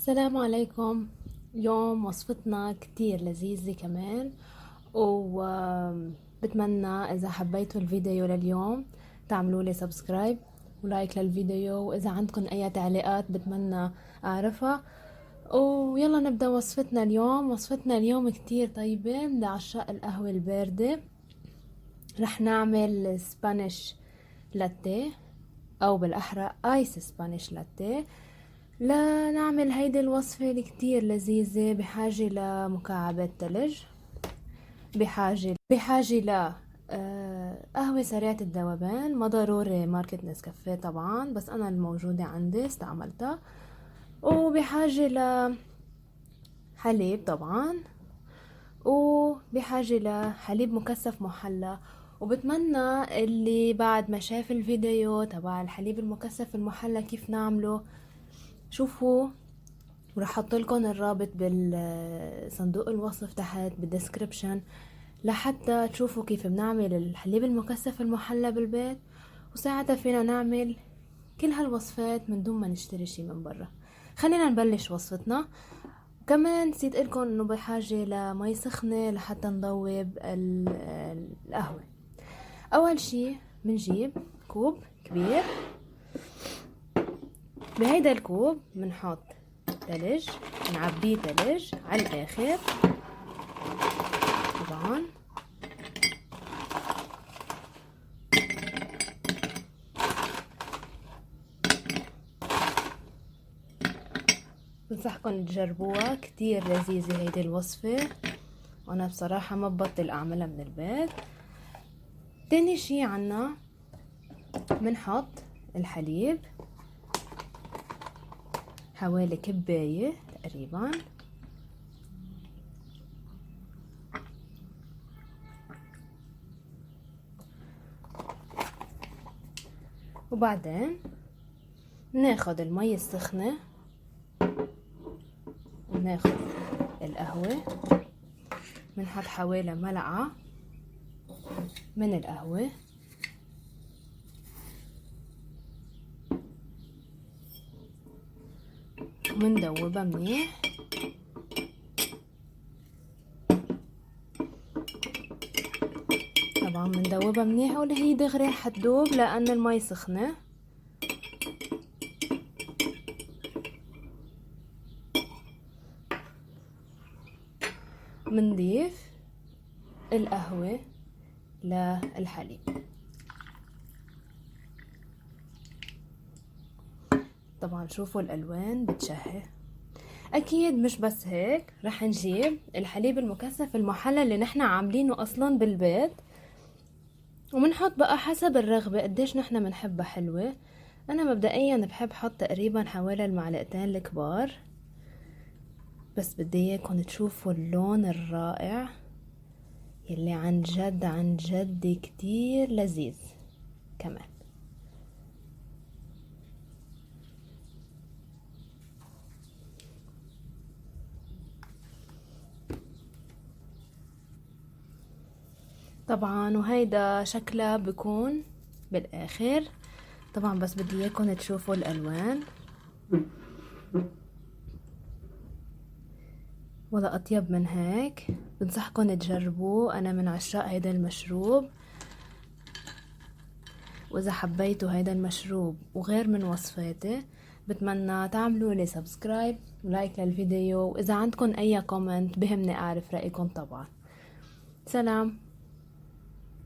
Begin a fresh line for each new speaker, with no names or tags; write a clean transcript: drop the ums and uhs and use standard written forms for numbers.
السلام عليكم. اليوم وصفتنا كتير لذيذة كمان، وبتمنى إذا حبيتوا الفيديو لليوم تعملوا لي سبسكرايب ولايك للفيديو، وإذا عندكم أي تعليقات بتمنى أعرفها. ويلا نبدأ وصفتنا اليوم. وصفتنا اليوم كتير طيبة لعشاق القهوة الباردة. رح نعمل سبانيش لاتيه، أو بالأحرى آيس سبانيش لاتيه. لا نعمل هيدي الوصفة الكتير لذيذة بحاجة لمكعبات تلج، بحاجة ل قهوة سريعة الذوبان. ما ضروري ماركة نسكافيه طبعا، بس أنا الموجودة عندي استعملتها. وبحاجة لحليب طبعا، وبحاجة لحليب مكثف محلى. وبتمنى اللي بعد ما شاف الفيديو تبع الحليب المكثف المحلى كيف نعمله شوفوا، وراح احط لكم الرابط بالصندوق الوصف تحت بالدسكريبشن لحتى تشوفوا كيف بنعمل الحليب المكثف المحلى بالبيت، وساعتها فينا نعمل كل هالوصفات من دون ما نشتري شي من برا. خلينا نبلش وصفتنا. كمان نسيت لكم انه بحاجة لمي سخنة لحتى نذوب القهوة. اول شي بنجيب كوب كبير، بهيدا الكوب بنحط تلج، نعبيه تلج على الاخر طبعا. بنصحكم تجربوها، كتير لذيذة هيدي الوصفة، وانا بصراحة ما ببطل اعملها من البيت. تاني شي عنا بنحط الحليب، حوالي كباية تقريبا. وبعدين ناخد المي السخنة وناخد القهوة، بنحط حوالي ملعقة من القهوة، ومندوبها منيح. طبعا مندوبها منيح، ولا هي دغري حتدوب لأن المي سخنة. منضيف القهوة للحليب. طبعا شوفوا الألوان بتشهي. أكيد مش بس هيك، رح نجيب الحليب المكثف المحلى اللي نحنا عاملينه أصلا بالبيت، ومنحط بقى حسب الرغبة قديش نحنا منحبها حلوة. أنا مبدئيا بحب حط تقريبا حوالي المعلقتين الكبار، بس بدي اياكم تشوفوا اللون الرائع يلي عن جد عن جد كتير لذيذ كمان. طبعا وهيدا شكلها بكون بالاخر. طبعا بس بدي اياكم تشوفوا الالوان، ولا اطيب من هيك. بنصحكم تجربوه، انا من عشاق هيدا المشروب. واذا حبيتوا هيدا المشروب وغير من وصفاتي بتمنى تعملوا لي سبسكرايب ولايك للفيديو، واذا عندكم اي كومنت بهمني اعرف رايكم طبعا. سلام.